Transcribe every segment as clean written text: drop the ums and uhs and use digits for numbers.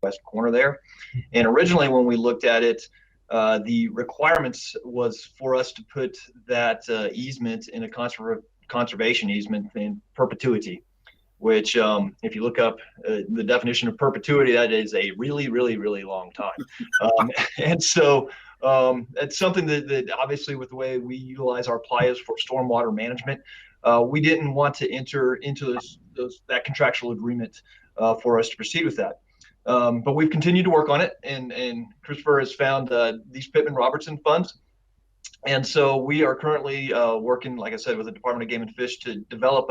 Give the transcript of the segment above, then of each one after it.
west corner there. And originally when we looked at it, the requirements was for us to put that easement in a conservation easement in perpetuity, which if you look up the definition of perpetuity, that is a really, really, really long time. And so it's something that obviously with the way we utilize our playas for stormwater management, we didn't want to enter into that contractual agreement for us to proceed with that. But we've continued to work on it, and Christopher has found these Pittman-Robertson funds. And so we are currently working, like I said, with the Department of Game and Fish to develop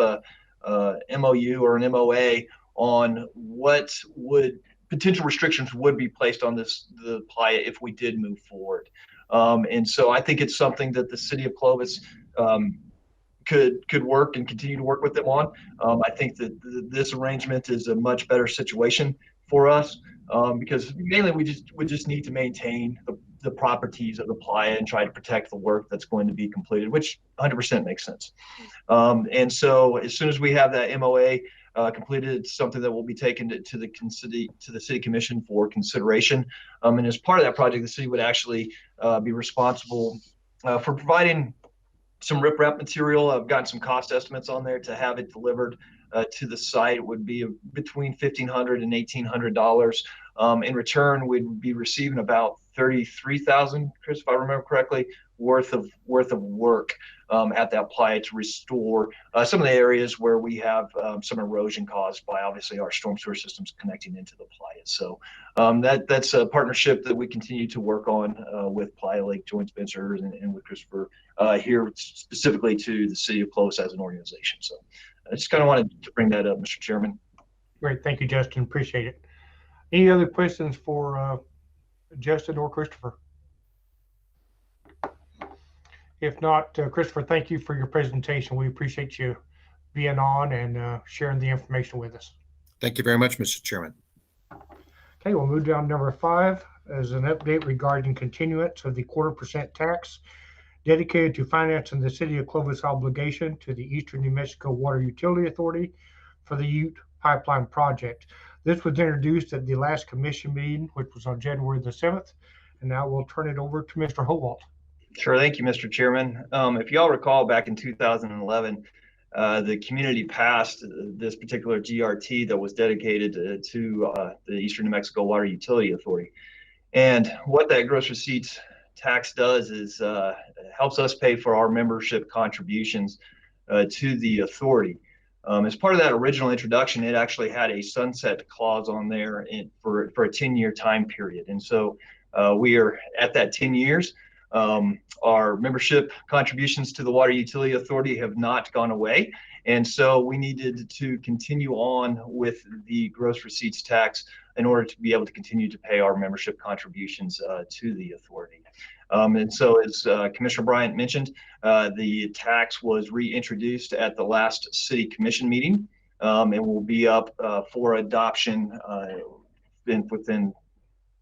a MOU or an MOA on what potential restrictions would be placed on the playa if we did move forward. And so I think it's something that the city of Clovis could work and continue to work with them on. I think that this arrangement is a much better situation for us because mainly we just need to maintain the properties of the playa and try to protect the work that's going to be completed, which 100% makes sense. And so as soon as we have that MOA completed, it's something that will be taken to the city commission for consideration. And as part of that project, the city would actually be responsible for providing some riprap material. I've gotten some cost estimates on there to have it delivered to the site. It would be between $1,500 and $1,800. In return, we'd be receiving about $33,000, Chris, if I remember correctly, worth of work at that playa to restore some of the areas where we have some erosion caused by obviously our storm sewer systems connecting into the playa. So that's a partnership that we continue to work on with Playa Lake Joint Ventures and with Christopher here specifically to the city of Clovis as an organization. So I just kind of wanted to bring that up, Mr. Chairman. Great, thank you, Justin. Appreciate it. Any other questions for Justin or Christopher? If not, Christopher, thank you for your presentation. We appreciate you being on and sharing the information with us. Thank you very much, Mr. Chairman. Okay, we'll move down to number 5 as an update regarding continuance of the 0.25% tax dedicated to financing the city of Clovis obligation to the Eastern New Mexico Water Utility Authority for the Ute Pipeline project. This was introduced at the last commission meeting, which was on January the 7th, and now we'll turn it over to Mr. Howalt. Sure. Thank you, Mr. Chairman. If y'all recall, back in 2011, the community passed this particular GRT that was dedicated to the Eastern New Mexico Water Utility Authority. And what that gross receipts tax does is helps us pay for our membership contributions to the authority. As part of that original introduction, it actually had a sunset clause on there for a 10-year time period. And so we are at that 10 years. Our membership contributions to the Water Utility Authority have not gone away. And so we needed to continue on with the gross receipts tax in order to be able to continue to pay our membership contributions to the authority. And so as Commissioner Bryant mentioned, the tax was reintroduced at the last city commission meeting and will be up for adoption within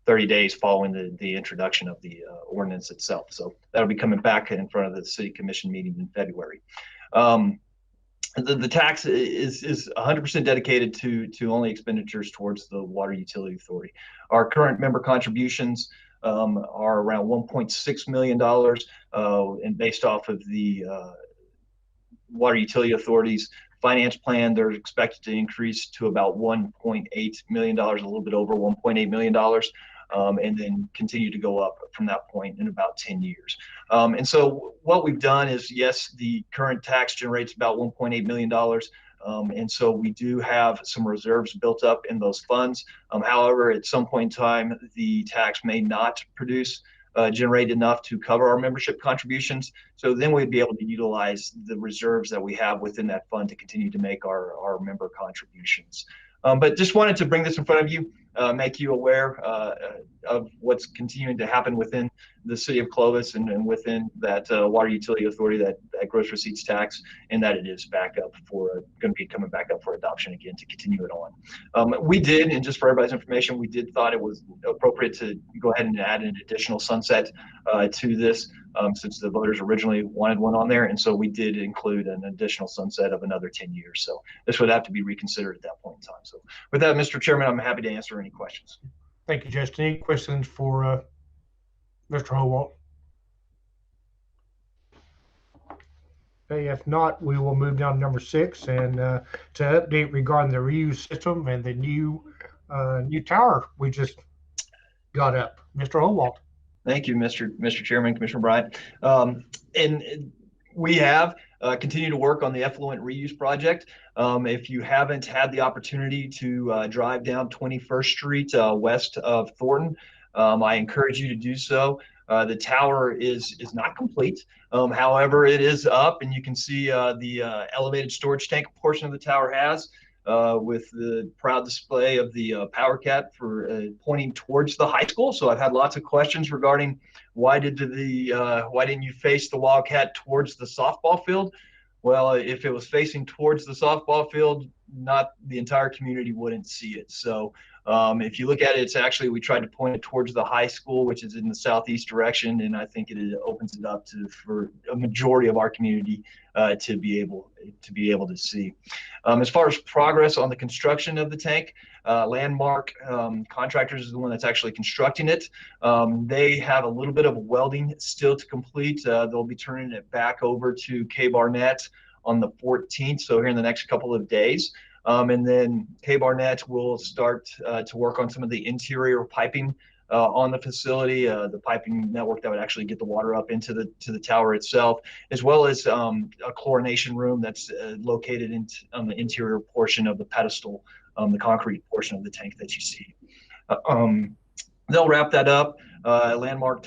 30 days following the introduction of the ordinance itself. So that'll be coming back in front of the city commission meeting in February. The tax is 100% dedicated to only expenditures towards the Water Utility Authority. Our current member contributions are around $1.6 million, and based off of the Water Utility Authority's finance plan, they're expected to increase to about $1.8 million, a little bit over $1.8 million, and then continue to go up from that point in about 10 years. And so what we've done is, yes, the current tax generates about $1.8 million. And so we do have some reserves built up in those funds. However, at some point in time, the tax may not generate enough to cover our membership contributions. So then we'd be able to utilize the reserves that we have within that fund to continue to make our member contributions. But just wanted to bring this in front of you, make you aware of what's continuing to happen within the city of Clovis and within that Water Utility Authority, that gross receipts tax, and that it is back up going to be coming back up for adoption again to continue it on. We did, and just for everybody's information, we did thought it was appropriate to go ahead and add an additional sunset to this since the voters originally wanted one on there. And so we did include an additional sunset of another 10 years. So this would have to be reconsidered at that point in time. So with that, Mr. Chairman, I'm happy to answer any questions. Thank you, Justin. Any questions for Mr. Howalt? Okay, if not, we will move down to number 6 and to update regarding the reuse system and the new tower we just got up. Mr. Howalt. Thank you, Mr. Chairman, Commissioner Bryant. And we have continued to work on the effluent reuse project. If you haven't had the opportunity to drive down 21st Street west of Thornton, I encourage you to do so. The tower is not complete. However, it is up, and you can see the elevated storage tank portion of the tower has, with the proud display of the power cat for pointing towards the high school. So I've had lots of questions regarding why didn't you face the Wildcat towards the softball field? Well, if it was facing towards the softball field, not the entire community wouldn't see it. So if you look at it, it's actually, we tried to point it towards the high school, which is in the southeast direction, and I think it opens it up for a majority of our community to be able to see. As far as progress on the construction of the tank, Landmark Contractors is the one that's actually constructing it. They have a little bit of welding still to complete. They'll be turning it back over to K Barnett on the 14th, so here in the next couple of days. And then K Barnett will start to work on some of the interior piping on the facility, the piping network that would actually get the water up into the tower itself, as well as a chlorination room that's located on the interior portion of the pedestal, the concrete portion of the tank that you see. They'll wrap that up. Landmark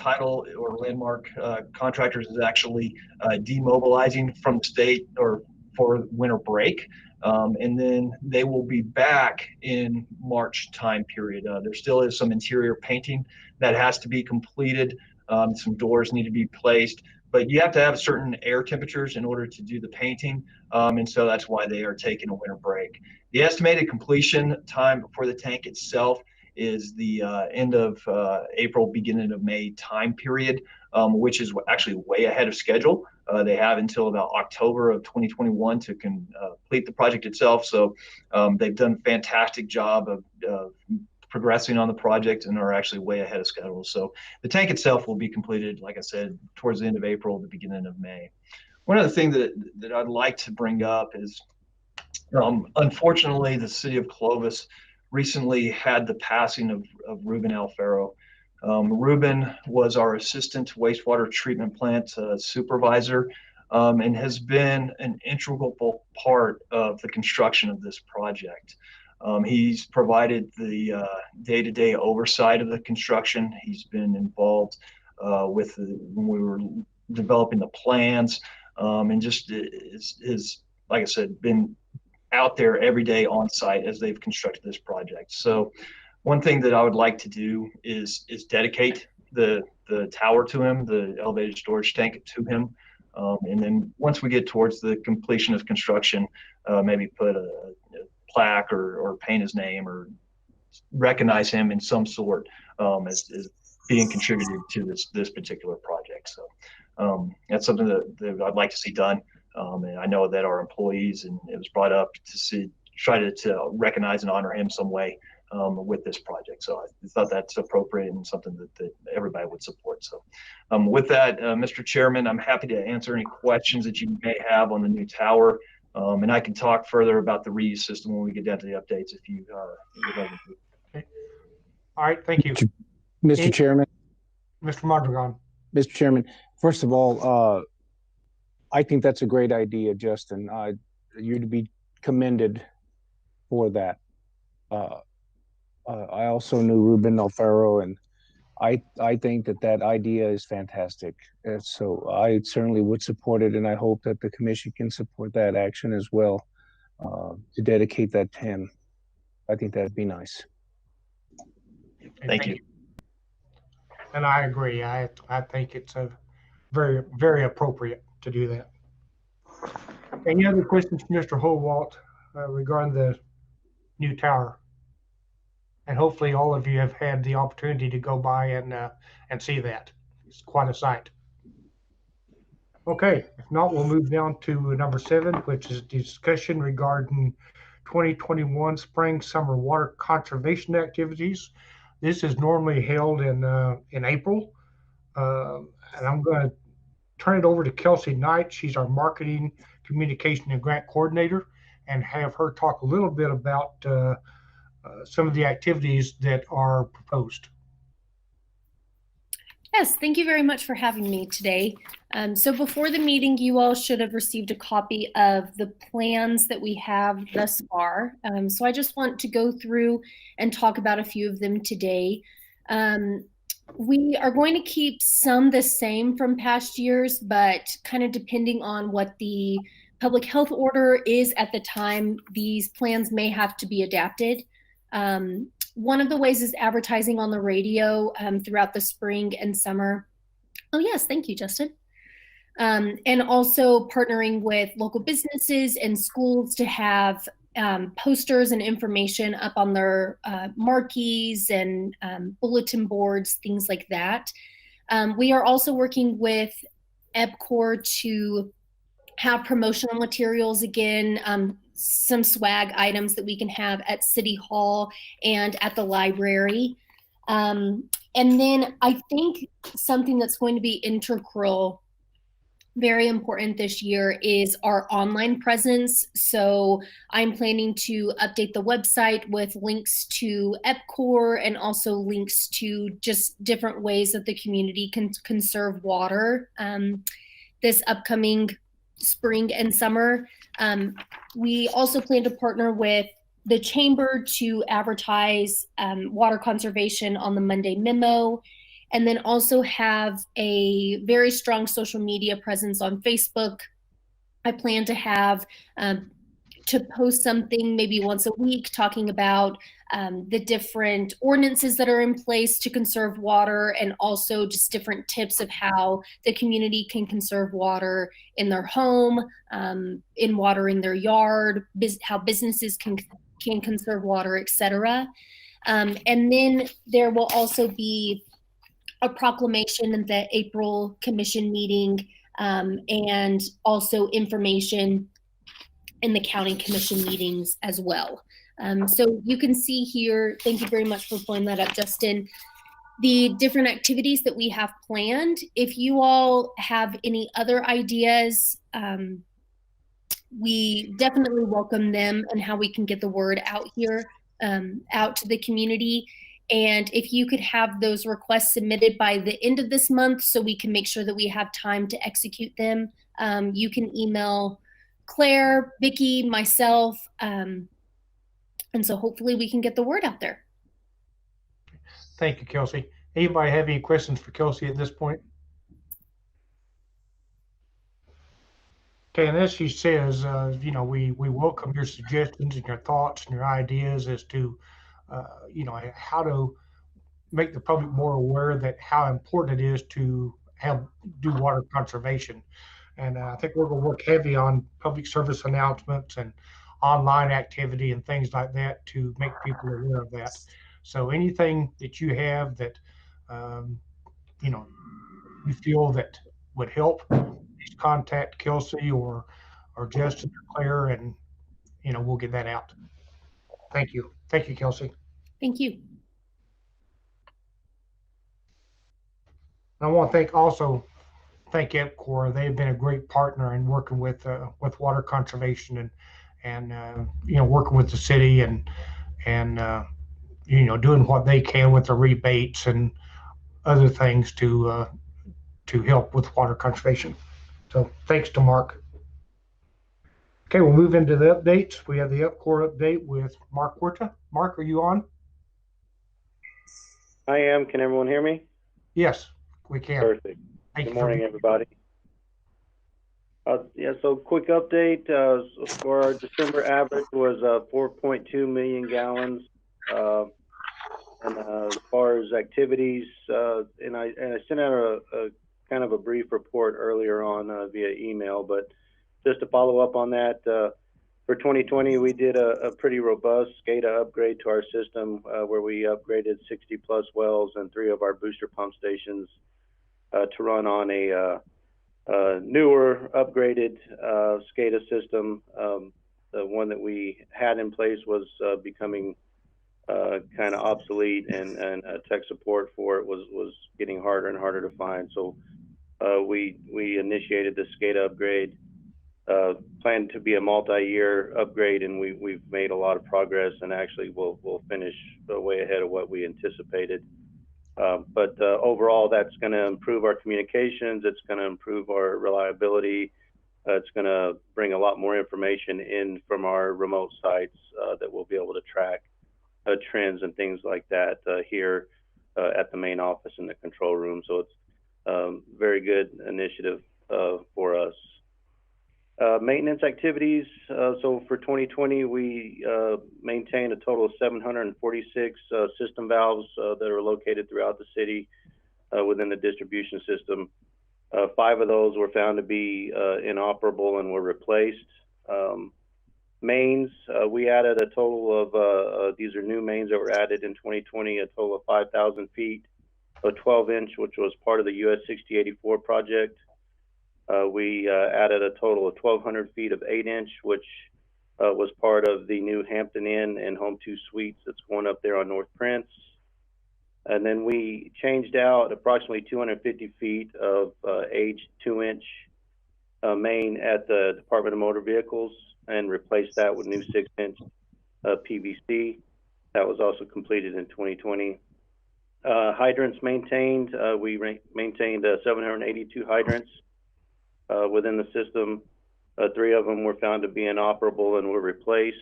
Contractors is actually demobilizing from the state or for winter break. And then they will be back in March time period. There still is some interior painting that has to be completed. Some doors need to be placed, but you have to have certain air temperatures in order to do the painting. And so that's why they are taking a winter break. The estimated completion time for the tank itself is the end of April, beginning of May time period, which is actually way ahead of schedule. They have until about October of 2021 to complete the project itself. So they've done a fantastic job of progressing on the project and are actually way ahead of schedule. So the tank itself will be completed, like I said, towards the end of April, the beginning of May. One other thing that I'd like to bring up is, unfortunately, the city of Clovis recently had the passing of Ruben Alfaro. Ruben was our assistant wastewater treatment plant supervisor, and has been an integral part of the construction of this project. He's provided the day-to-day oversight of the construction. He's been involved when we were developing the plans, and just is, like I said, been out there every day on site as they've constructed this project. So one thing that I would like to do is dedicate the tower to him, the elevated storage tank to him. And then once we get towards the completion of construction, maybe put a plaque or paint his name or recognize him in some sort as being contributed to this particular project. So that's something that I'd like to see done. And I know that our employees, and it was brought up to try to recognize and honor him some way with this project. So I thought that's appropriate and something that everybody would support. So with that, Mr. Chairman, I'm happy to answer any questions that you may have on the new tower. And I can talk further about the reuse system when we get down to the updates if you would like to. Okay. All right, thank you. Mr. Chairman. Mr. Mondragon. Mr. Chairman, first of all, I think that's a great idea, Justin. You're to be commended for that. I also knew Ruben Alfaro, and I think that idea is fantastic. So I certainly would support it, and I hope that the commission can support that action as well, to dedicate that to him. I think that'd be nice. Thank you. And I agree. I think it's a very, very appropriate to do that. Any other questions from Mr. Howalt regarding the new tower? And hopefully all of you have had the opportunity to go by and see that. It's quite a sight. Okay, if not, we'll move down to number 7, which is discussion regarding 2021 spring summer water conservation activities. This is normally held in April, and I'm going to turn it over to Kelsey Knight. She's our marketing, communication, and grant coordinator, and have her talk a little bit about some of the activities that are proposed. Yes, thank you very much for having me today. So before the meeting, you all should have received a copy of the plans that we have thus far. So I just want to go through and talk about a few of them today. We are going to keep some the same from past years, but kind of depending on what the public health order is at the time, these plans may have to be adapted. One of the ways is advertising on the radio throughout the spring and summer. Oh yes, thank you, Justin. And also partnering with local businesses and schools to have posters and information up on their marquees and bulletin boards, things like that. We are also working with Upcore to have promotional materials again, some swag items that we can have at City Hall and at the library. And then I think something that's going to be integral, very important this year, is our online presence. So I'm planning to update the website with links to Upcore and also links to just different ways that the community can conserve water this upcoming spring and summer. We also plan to partner with the Chamber to advertise water conservation on the Monday memo, and then also have a very strong social media presence on Facebook. I plan to have to post something maybe once a week talking about the different ordinances that are in place to conserve water, and also just different tips of how the community can conserve water in their home, in watering their yard, how businesses can conserve water, etc. And then there will also be a proclamation in the April commission meeting, and also information in the county commission meetings as well. So you can see here, thank you very much for pulling that up, Justin, the different activities that we have planned. If you all have any other ideas, we definitely welcome them and how we can get the word out here, out to the community. And if you could have those requests submitted by the end of this month so we can make sure that we have time to execute them, you can email Claire, Vicki, myself, and so hopefully we can get the word out there. Thank you, Kelsey. Anybody have any questions for Kelsey at this point? Okay, and as she says, we welcome your suggestions and your thoughts and your ideas as to, how to make the public more aware that how important it is to do water conservation. And I think we're going to work heavy on public service announcements and online activity and things like that to make people aware of that. So anything that you have that, you feel that would help, please contact Kelsey or Justin or Claire, and, we'll get that out. Thank you. Thank you, Kelsey. Thank you. I want to thank Upcore. They've been a great partner in working with water conservation and working with the city and doing what they can with the rebates and other things to help with water conservation. So thanks to Mark. Okay, we'll move into the updates. We have the Upcore update with Mark Huerta. Mark, are you on? I am. Can everyone hear me? Yes, we can. Perfect. Good morning, everybody. So quick update. For our December average was 4.2 million gallons. And as far as activities, and I sent out a kind of a brief report earlier on via email, but just to follow up on that, for 2020, we did a pretty robust Scada upgrade to our system where we upgraded 60 plus wells and 3 of our booster pump stations to run on a newer upgraded Scada system. The one that we had in place was becoming kind of obsolete, and tech support for it was getting harder and harder to find. So we initiated the Scada Upgrade, planned to be a multi-year upgrade, and we've made a lot of progress, and actually we'll finish way ahead of what we anticipated. But overall, that's going to improve our communications. It's going to improve our reliability. It's going to bring a lot more information in from our remote sites that we'll be able to track trends and things like that here at the main office in the control room. So it's very good initiative for us. Maintenance activities. So for 2020, we maintained a total of 746 system valves that are located throughout the city within the distribution system. 5 of those were found to be inoperable and were replaced. Mains, we added a total of, these are new mains that were added in 2020, a total of 5,000 feet, a 12-inch, which was part of the US 6084 project. We added a total of 1,200 feet of 8-inch, which was part of the new Hampton Inn and Home 2 Suites that's going up there on North Prince. And then we changed out approximately 250 feet of aged 2-inch main at the Department of Motor Vehicles and replaced that with new 6-inch PVC. That was also completed in 2020. Hydrants maintained. We maintained 782 hydrants within the system. 3 of them were found to be inoperable and were replaced.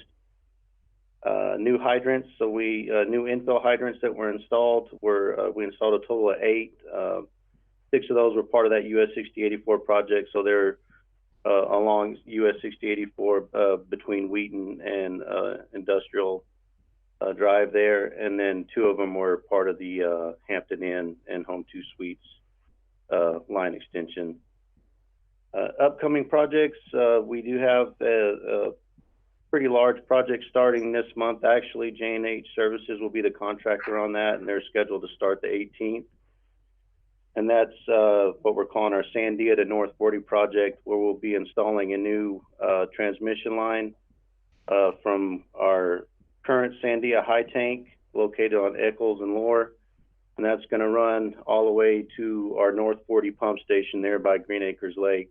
New hydrants, so new infill hydrants that were installed we installed a total of 8. 6 of those were part of that US 6084 project, so they're along US 6084 between Wheaton and Industrial Drive there, and then 2 of them were part of the Hampton Inn and Home 2 Suites line extension. Upcoming projects, we do have a pretty large project starting this month. Actually, J&H Services will be the contractor on that, and they're scheduled to start the 18th. And that's what we're calling our Sandia to North 40 project, where we'll be installing a new transmission line from our current Sandia high tank located on Eccles and Lohr. And that's going to run all the way to our North 40 pump station there by Green Acres Lake.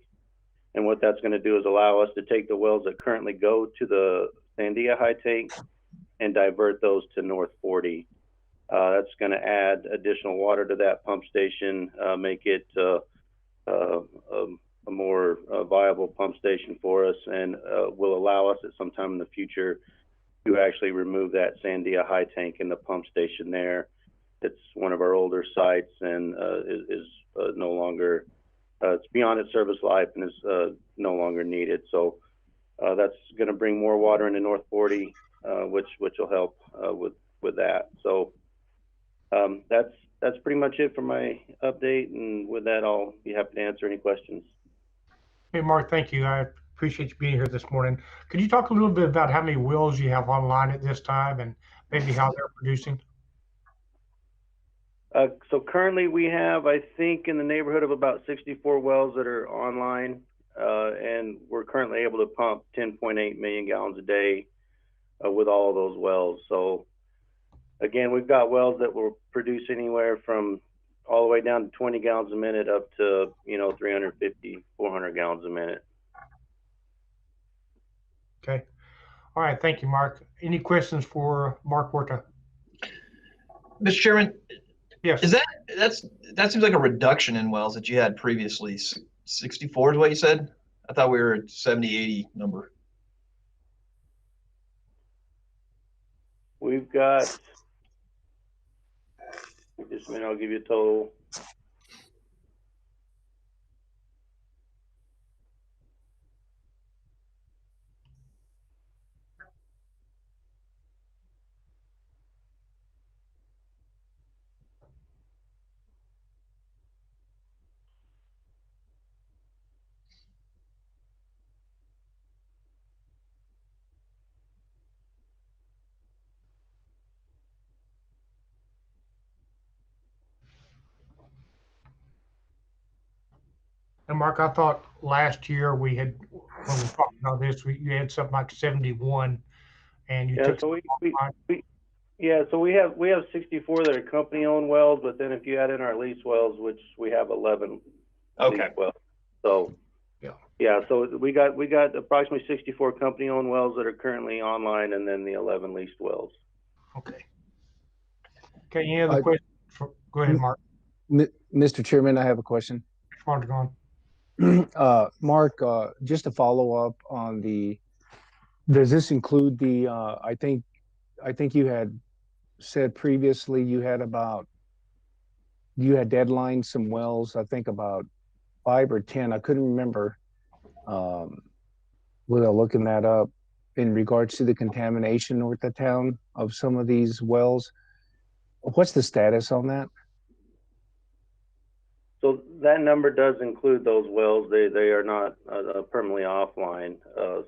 And what that's going to do is allow us to take the wells that currently go to the Sandia high tank and divert those to North 40. That's going to add additional water to that pump station, make it a more viable pump station for us, and will allow us at some time in the future to actually remove that Sandia high tank in the pump station there. It's one of our older sites and is no longer, it's beyond its service life and is no longer needed. So that's going to bring more water into North 40, which will help with that. So that's pretty much it for my update. And with that, I'll be happy to answer any questions. Hey, Mark, thank you. I appreciate you being here this morning. Could you talk a little bit about how many wells you have online at this time and maybe how they're producing? So currently we have, I think, in the neighborhood of about 64 wells that are online, and we're currently able to pump 10.8 million gallons a day with all of those wells. So again, we've got wells that will produce anywhere from all the way down to 20 gallons a minute up to, 350, 400 gallons a minute. Okay. All right. Thank you, Mark. Any questions for Mark Orta? Mr. Chairman, yes. That seems like a reduction in wells that you had previously. 64 is what you said? I thought we were at 70, 80 number. We've got, just a minute, I'll give you a total. And Mark, I thought last year when we talked about this, you had something like 71, and you took. So Yeah, so we have 64 that are company-owned wells, but then if you add in our lease wells, which we have 11 Okay. lease wells. So yeah, so we got approximately 64 company-owned wells that are currently online, and then the 11 leased wells. Okay. Okay. Any other questions? Go ahead, Mark. Mr. Chairman, I have a question. Mark's gone. Mark, just to follow up on does this include the, I think you had said previously you had deadlined some wells, I think about 5 or 10. I couldn't remember without looking that up in regards to the contamination north of town of some of these wells. What's the status on that? So that number does include those wells. They are not permanently offline,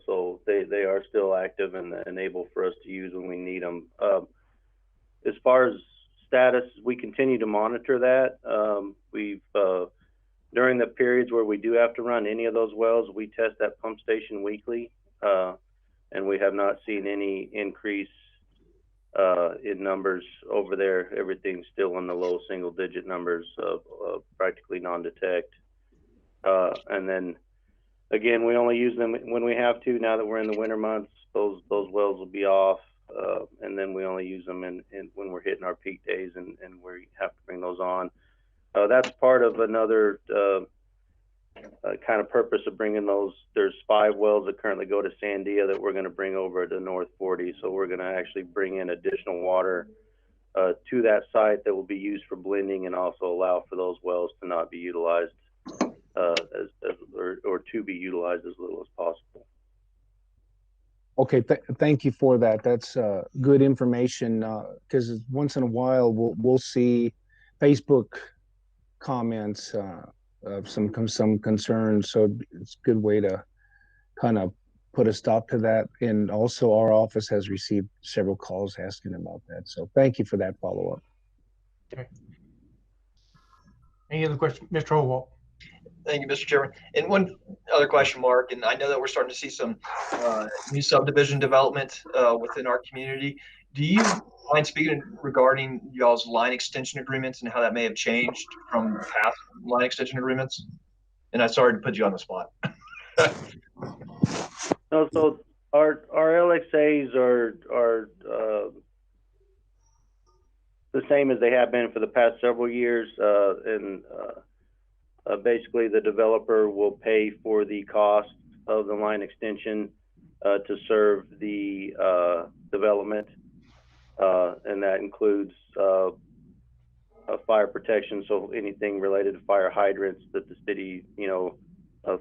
so they are still active and able for us to use when we need them. As far as status, we continue to monitor that. We've during the periods where we do have to run any of those wells, we test that pump station weekly, and we have not seen any increase in numbers over there. Everything's still in the low single-digit numbers of practically non-detect. And then again, we only use them when we have to. Now that we're in the winter months, those wells will be off, and then we only use them when we're hitting our peak days and we have to bring those on. That's part of another kind of purpose of bringing those. There's 5 wells that currently go to Sandia that we're going to bring over to North 40. So we're going to actually bring in additional water to that site that will be used for blending, and also allow for those wells to not be utilized or to be utilized as little as possible. Okay, thank you for that. That's good information, because once in a while we'll see Facebook comments of some concerns, so it's a good way to kind of put a stop to that. And also our office has received several calls asking about that, so thank you for that follow-up. Okay. Any other questions? Mr. Howell? Thank you, Mr. Chairman. And one other question, Mark, and I know that we're starting to see some new subdivision development within our community. Do you mind speaking regarding y'all's line extension agreements and how that may have changed from past line extension agreements? And I'm sorry to put you on the spot. No, so our LXAs are the same as they have been for the past several years, and basically the developer will pay for the cost of the line extension to serve the development, and that includes fire protection. So anything related to fire hydrants that the city,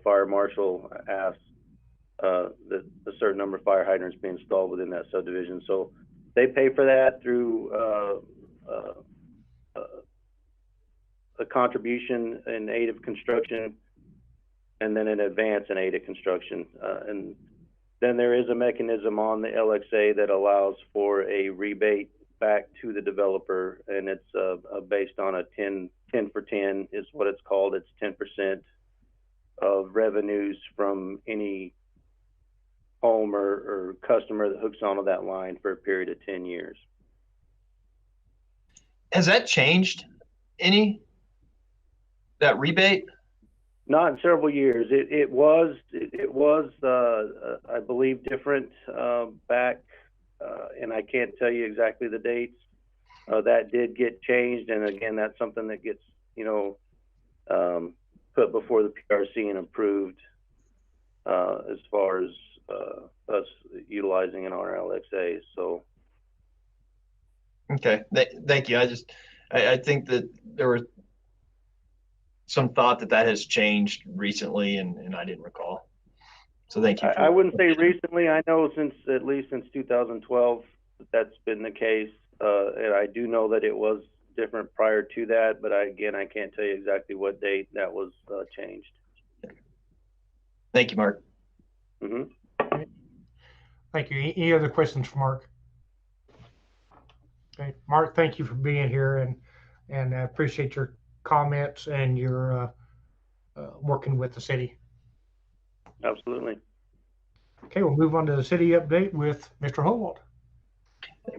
fire marshal asks that a certain number of fire hydrants be installed within that subdivision. So they pay for that through a contribution in aid of construction, and then an advance in aid of construction. And then there is a mechanism on the LXA that allows for a rebate back to the developer, and it's based on a 10 for 10 is what it's called. It's 10% of revenues from any home or customer that hooks onto that line for a period of 10 years. Has that changed any, that rebate? Not in several years. It was I believe different back, and I can't tell you exactly the dates. That did get changed, and again, that's something that gets put before the PRC and approved as far as us utilizing in our LXAs. So. Okay, thank you. I think that there was some thought that has changed recently, and I didn't recall. So thank you. I wouldn't say recently. I know at least since 2012 that's been the case, and I do know that it was different prior to that. But I can't tell you exactly what date that was changed. Thank you, Mark. Mm-hmm. Thank you. Any other questions for Mark? Okay, Mark, thank you for being here, and I appreciate your comments and your working with the city. Absolutely. Okay, we'll move on to the city update with Mr. Howald.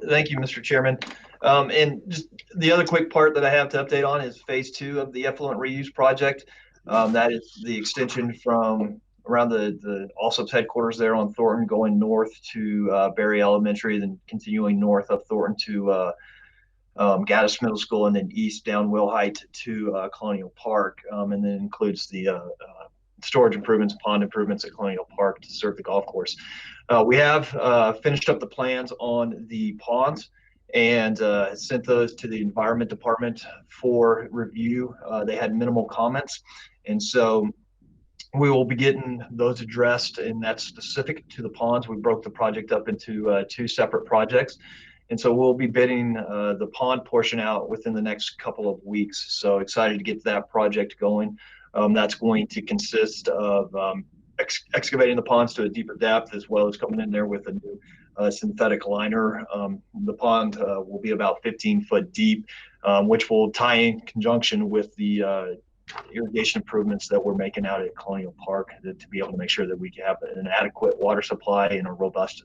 Thank you, Mr. Chairman. And just the other quick part that I have to update on is phase 2 of the effluent reuse project. That is the extension from around the Allsup's headquarters there on Thornton, going north to Berry Elementary, then continuing north up Thornton to Gaddis Middle School, and then east down Wilhite to Colonial Park, and then includes the storage improvements, pond improvements at Colonial Park to serve the golf course. We have finished up the plans on the ponds and sent those to the Environment Department for review. They had minimal comments, and so we will be getting those addressed, and that's specific to the ponds. We broke the project up into 2 separate projects. And so we'll be bidding the pond portion out within the next couple of weeks. So excited to get that project going. That's going to consist of excavating the ponds to a deeper depth, as well as coming in there with a new synthetic liner. The pond will be about 15 foot deep, which will tie in conjunction with the irrigation improvements that we're making out at Colonial Park to be able to make sure that we have an adequate water supply and a robust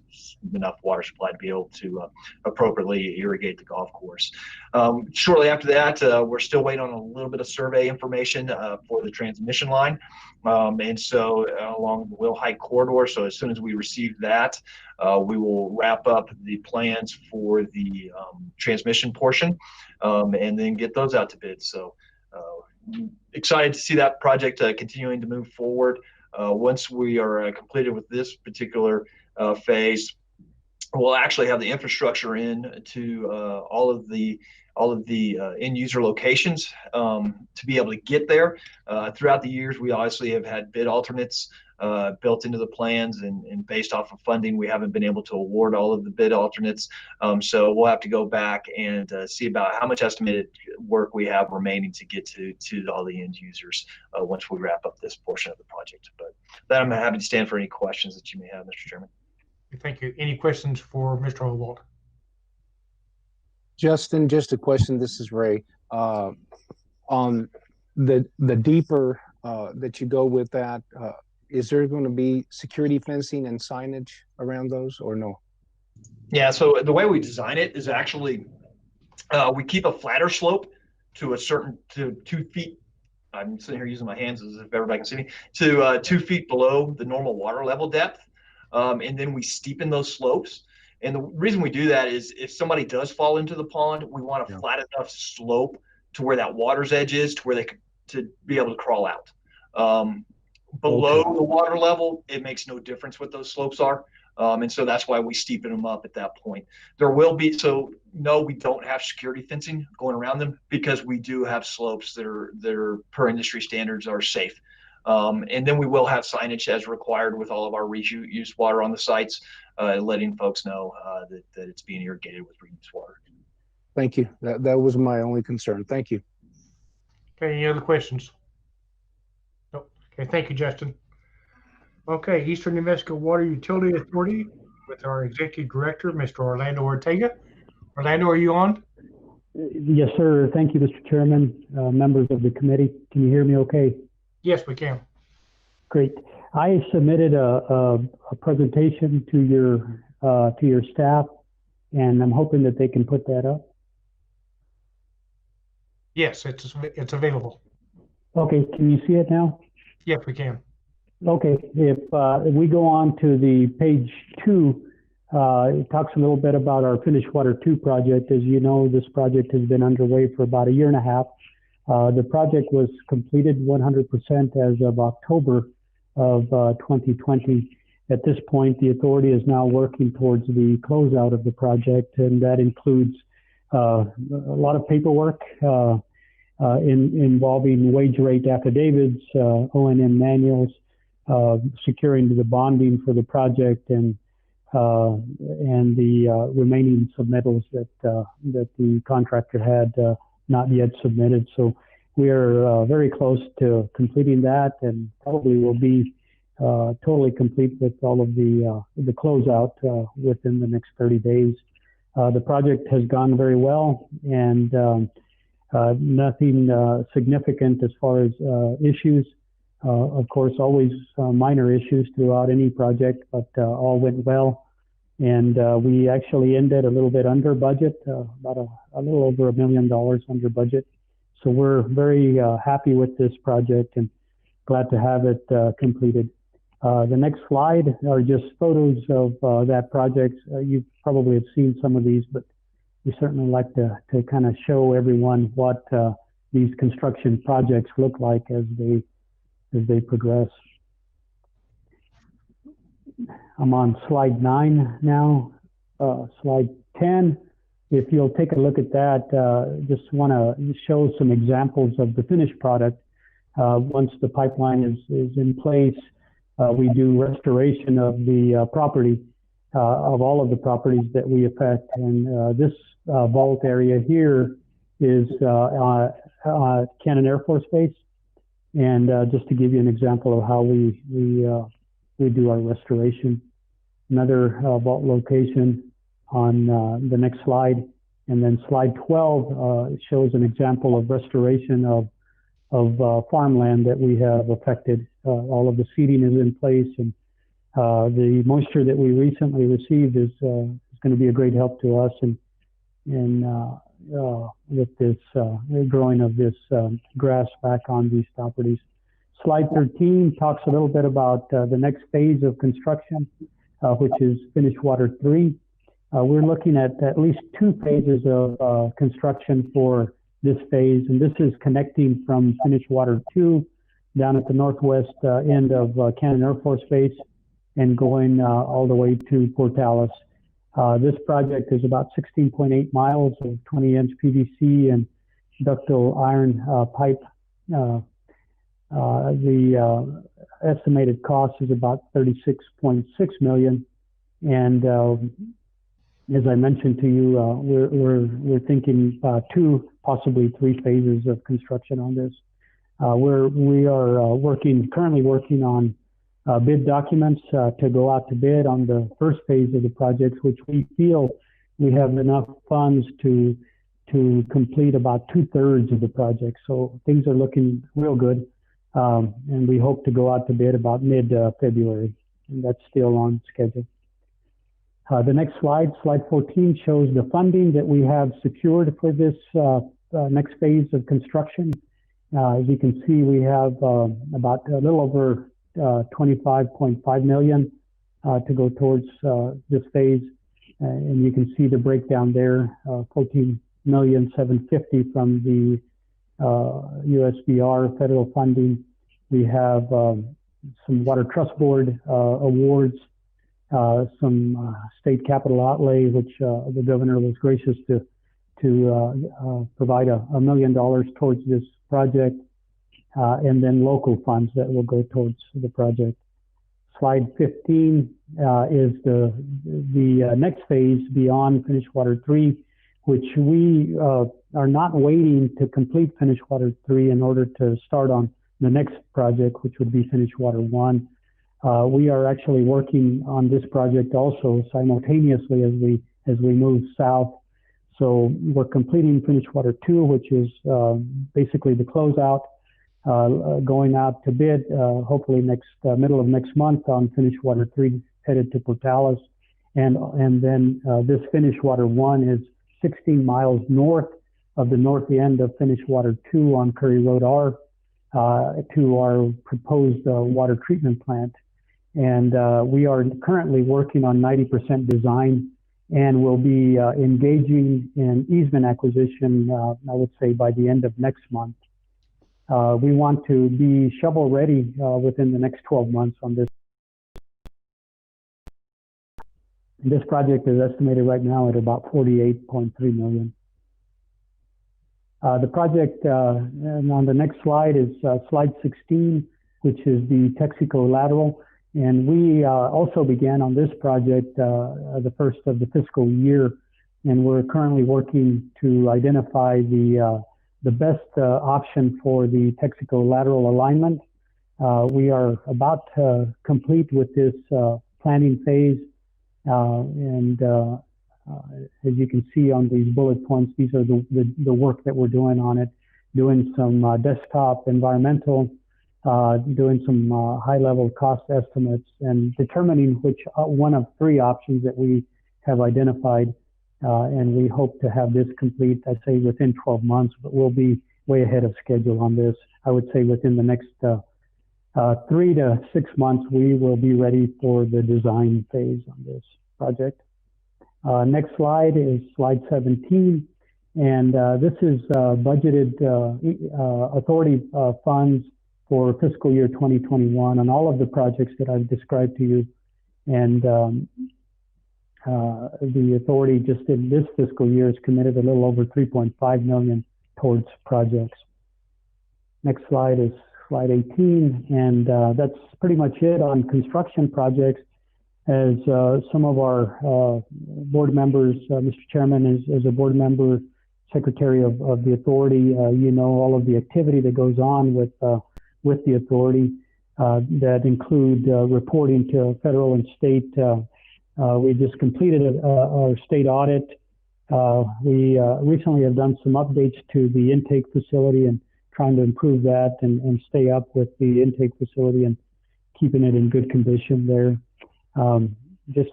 enough water supply to be able to appropriately irrigate the golf course. Shortly after that, we're still waiting on a little bit of survey information for the transmission line. And so along the Wilhite corridor. So as soon as we receive that, we will wrap up the plans for the transmission portion and then get those out to bid. So excited to see that project continuing to move forward. Once we are completed with this particular phase, we'll actually have the infrastructure in to all of the end user locations to be able to get there. Throughout the years, we obviously have had bid alternates built into the plans, and based off of funding, we haven't been able to award all of the bid alternates. So we'll have to go back and see about how much estimated work we have remaining to get to all the end users once we wrap up this portion of the project. But then I'm happy to stand for any questions that you may have, Mr. Chairman. Thank you. Any questions for Mr. Howald? Justin, just a question. This is Ray. On the deeper that you go with that, is there going to be security fencing and signage around those, or no? Yeah, so the way we design it is actually we keep a flatter slope to a certain 2 feet. I'm sitting here using my hands as if everybody can see me, to 2 feet below the normal water level depth. And then we steepen those slopes. And the reason we do that is if somebody does fall into the pond, we want a flat enough slope to where that water's edge is, to where they could to be able to crawl out. Below the water level, it makes no difference what those slopes are. And so that's why we steepen them up at that point. There will be, so no, we don't have security fencing going around them because we do have slopes that are per industry standards are safe. And then we will have signage as required with all of our reuse water on the sites, letting folks know that it's being irrigated with reuse water. Thank you. That was my only concern. Thank you. Okay, any other questions? Nope. Okay, thank you, Justin. Okay, Eastern New Mexico Water Utility Authority with our Executive Director, Mr. Orlando Ortega. Orlando, are you on? Yes, sir. Thank you, Mr. Chairman, members of the committee. Can you hear me okay? Yes, we can. Great. I submitted a presentation to your staff, and I'm hoping that they can put that up. Yes, it's available. Okay, can you see it now? Yes, we can. Okay, if we go on to the page 2, it talks a little bit about our Finnish Water 2 project. As you know, this project has been underway for about a year and a half. The project was completed 100% as of October of 2020. At this point, the authority is now working towards the closeout of the project, and that includes a lot of paperwork involving wage rate affidavits, O&M manuals, securing the bonding for the project, and the remaining submittals that the contractor had not yet submitted. So we are very close to completing that, and probably will be totally complete with all of the closeout within the next 30 days. The project has gone very well, and nothing significant as far as issues. Of course, always minor issues throughout any project, but all went well. And we actually ended a little bit under budget, about a little over $1 million under budget. So we're very happy with this project and glad to have it completed. The next slide are just photos of that project. You probably have seen some of these, but we certainly like to kind of show everyone what these construction projects look like as they progress. I'm on slide 9 now. Slide 10. If you'll take a look at that, just want to show some examples of the finished product. Once the pipeline is in place, we do restoration of the property, of all of the properties that we affect. And this vault area here is Cannon Air Force Base. And just to give you an example of how we do our restoration. Another vault location on the next slide. And then slide 12 shows an example of restoration of farmland that we have affected. All of the seeding is in place, and the moisture that we recently received is going to be a great help to us and with this growing of this grass back on these properties. Slide 13 talks a little bit about the next phase of construction, which is Finnish Water 3. We're looking at least 2 phases of construction for this phase, and this is connecting from Finnish Water 2 down at the northwest end of Cannon Air Force Base and going all the way to Portales. This project is about 16.8 miles of 20-inch PVC and ductile iron pipe. The estimated cost is about $36.6 million, and as I mentioned to you, we're thinking 2, possibly 3 phases of construction on this. We are currently working on bid documents to go out to bid on the first phase of the project, which we feel we have enough funds to complete about 2/3 of the project. So things are looking real good, and we hope to go out to bid about mid-February, and that's still on schedule. The next slide, slide 14, shows the funding that we have secured for this next phase of construction. As you can see, we have about a little over $25.5 million to go towards this phase. And you can see the breakdown there, $14,750,000 from the USDR federal funding. We have some Water Trust Board awards, some state capital outlay, which the governor was gracious to provide $1 million towards this project, and then local funds that will go towards the project. Slide 15 is the next phase beyond Finnish Water 3, which we are not waiting to complete Finnish Water 3 in order to start on the next project, which would be Finnish Water 1. We are actually working on this project also simultaneously as we move south. So we're completing Finnish Water 2, which is basically the closeout, going out to bid hopefully middle of next month on Finnish Water 3 headed to Portales. And then this Finnish Water 1 is 16 miles north of the north end of Finnish Water 2 on Curry Road R to our proposed water treatment plant. And we are currently working on 90% design, and we'll be engaging in easement acquisition, I would say, by the end of next month. We want to be shovel ready within the next 12 months on this. This project is estimated right now at about $48.3 million. The project and on the next slide is slide 16, which is the Texaco lateral. And we also began on this project the first of the fiscal year, and we're currently working to identify the best option for the Texaco lateral alignment. We are about to complete with this planning phase, and as you can see on these bullet points, these are the work that we're doing on it, doing some desktop environmental doing some high-level cost estimates and determining which one of three options that we have identified. And we hope to have this complete, I'd say, within 12 months, but we'll be way ahead of schedule on this. I would say within the next 3 to 6 months, we will be ready for the design phase on this project. Next slide is slide 17. And this is budgeted authority funds for fiscal year 2021 on all of the projects that I've described to you. And the authority just in this fiscal year has committed a little over $3.5 million towards projects. Next slide is slide 18, and that's pretty much it on construction projects. As some of our board members, Mr. Chairman, as a board member, secretary of the authority, you know all of the activity that goes on with the authority that include reporting to federal and state. We just completed our state audit. We recently have done some updates to the intake facility and trying to improve that and stay up with the intake facility and keeping it in good condition there. Just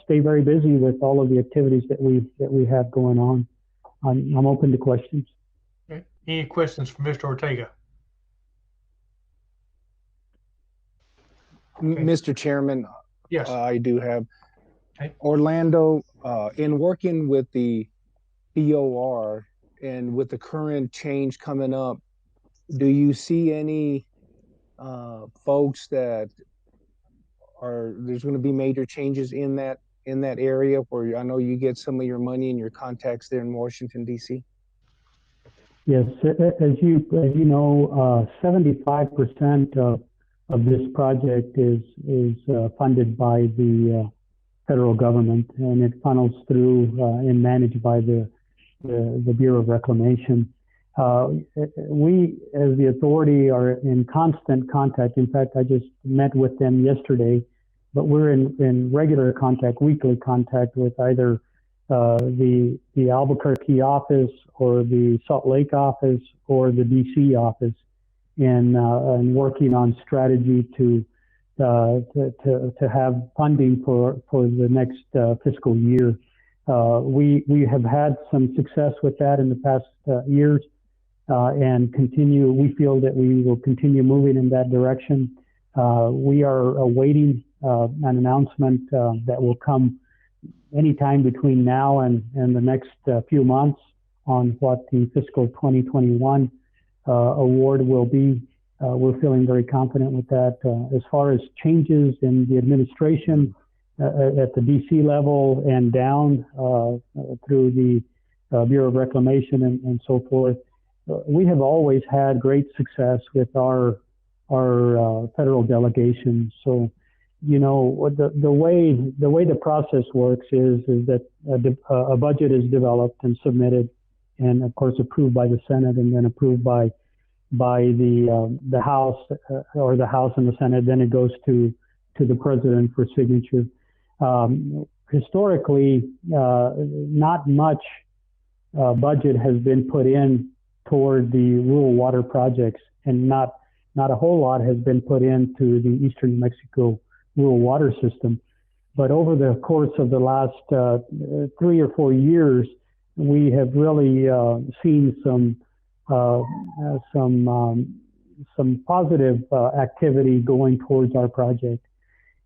stay very busy with all of the activities that we have going on. I'm open to questions. Okay. Any questions for Mr. Ortega? Okay. Mr. Chairman, yes, I do have. Okay. Orlando, in working with the DOR and with the current change coming up, do you see any folks that there's going to be major changes in that area where I know you get some of your money and your contacts there in Washington, D.C.? Yes, as you know, 75% of this project is funded by the federal government, and it funnels through and managed by the Bureau of Reclamation. We, as the authority, are in constant contact. In fact, I just met with them yesterday, but we're in regular contact, weekly contact with either the Albuquerque office or the Salt Lake office or the DC office, and working on strategy to have funding for the next fiscal year. We have had some success with that in the past years, and we feel that we will continue moving in that direction. We are awaiting an announcement that will come anytime between now and the next few months on what the fiscal 2021 award will be. We're feeling very confident with that. As far as changes in the administration at the DC level and down through the Bureau of Reclamation and so forth, we have always had great success with our federal delegation. So, you know, the way the process works is that a budget is developed and submitted, and of course approved by the Senate, and then approved by the House or the House and the Senate. Then it goes to the President for signature. Historically, not much budget has been put in toward the rural water projects, and not a whole lot has been put into the Eastern New Mexico rural water system. But over the course of the last 3 or 4 years, we have really seen some positive activity going towards our project,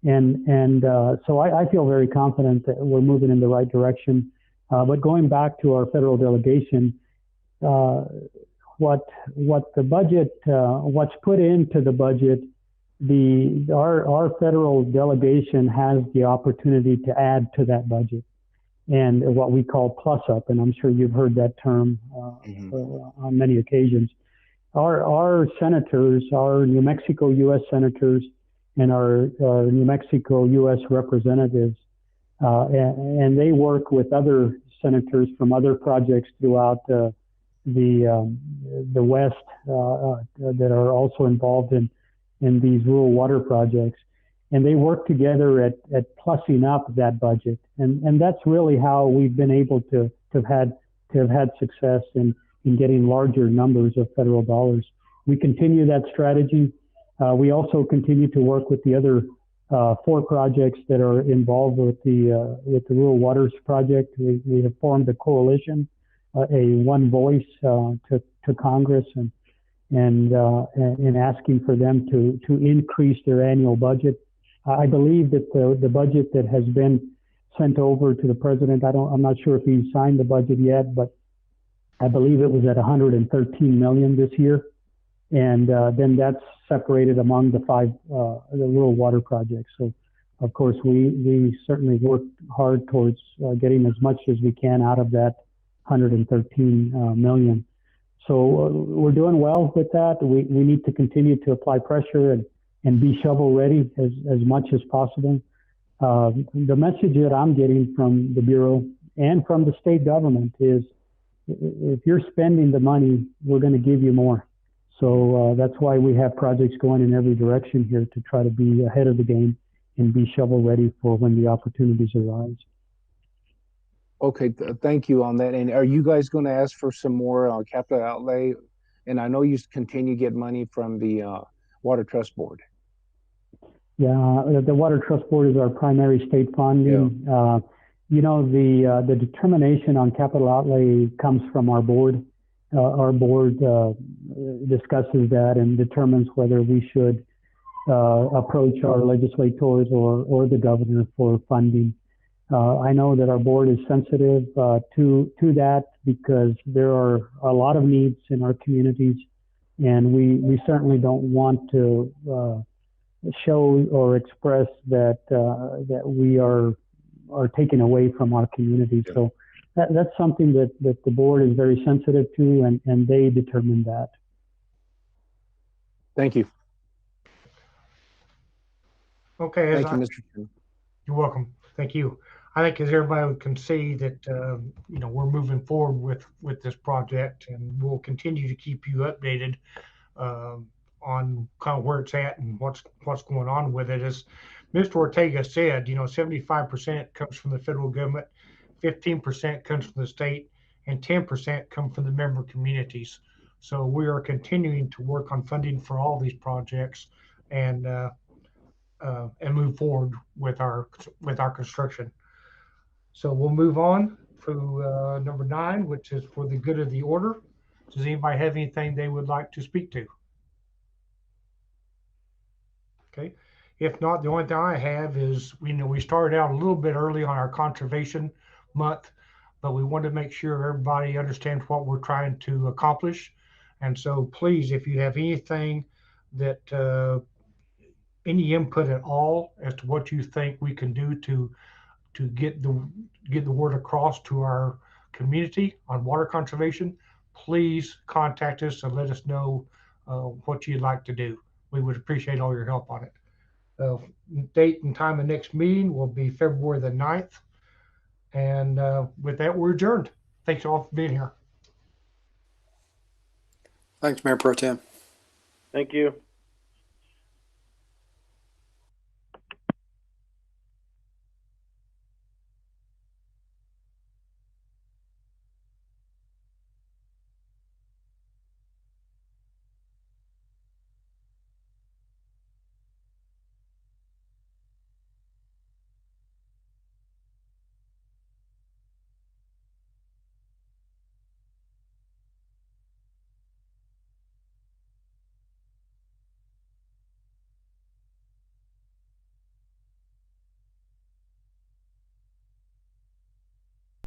and so I feel very confident that we're moving in the right direction. But going back to our federal delegation, what the budget, what's put into the budget, our federal delegation has the opportunity to add to that budget, and what we call plus up, and I'm sure you've heard that term on many occasions. Our senators, our New Mexico U.S. senators, and our New Mexico U.S. representatives, and they work with other senators from other projects throughout the West that are also involved in these rural water projects, and they work together at plussing up that budget, and that's really how we've been able to have had success in getting larger numbers of federal dollars. We continue that strategy. We also continue to work with the other 4 projects that are involved with the Rural Waters Project. We have formed a coalition, a one voice to Congress, and asking for them to increase their annual budget. I believe that the budget that has been sent over to the president, I'm not sure if he signed the budget yet, but I believe it was at 113 million this year. And then that's separated among the 5 the rural water projects. So, of course, we certainly worked hard towards getting as much as we can out of that 113 million. So we're doing well with that. We need to continue to apply pressure and be shovel ready as much as possible. The message that I'm getting from the Bureau and from the state government is, if you're spending the money, we're going to give you more. So that's why we have projects going in every direction here to try to be ahead of the game and be shovel ready for when the opportunities arise. Okay, thank you on that. And are you guys going to ask for some more capital outlay? And I know you continue to get money from the Water Trust Board. Yeah, the Water Trust Board is our primary state funding. Yeah. You know, the determination on capital outlay comes from our board. Our board discusses that and determines whether we should approach our legislators or the governor for funding. I know that our board is sensitive to that because there are a lot of needs in our communities, and we certainly don't want to show or express that we are taken away from our community. Yeah. So that's something that the board is very sensitive to, and they determine that. Thank you. Okay. Thank you, Mr. Chairman. You're welcome. Thank you. I think as everybody can see that, you know, we're moving forward with this project, and we'll continue to keep you updated on kind of where it's at and what's going on with it. As Mr. Ortega said, you know, 75% comes from the federal government, 15% comes from the state, and 10% come from the member communities. So we are continuing to work on funding for all these projects and move forward with our construction. So we'll move on to number 9, which is for the good of the order. Does anybody have anything they would like to speak to? Okay. If not, the only thing I have is, you know, we started out a little bit early on our conservation month, but we want to make sure everybody understands what we're trying to accomplish. And so please, if you have anything that, any input at all as to what you think we can do to get the word across to our community on water conservation, please contact us and let us know what you'd like to do. We would appreciate all your help on it. Date and time of next meeting will be February the 9th. And with that, we're adjourned. Thanks all for being here. Thanks, Mayor Pro Tem. Thank you.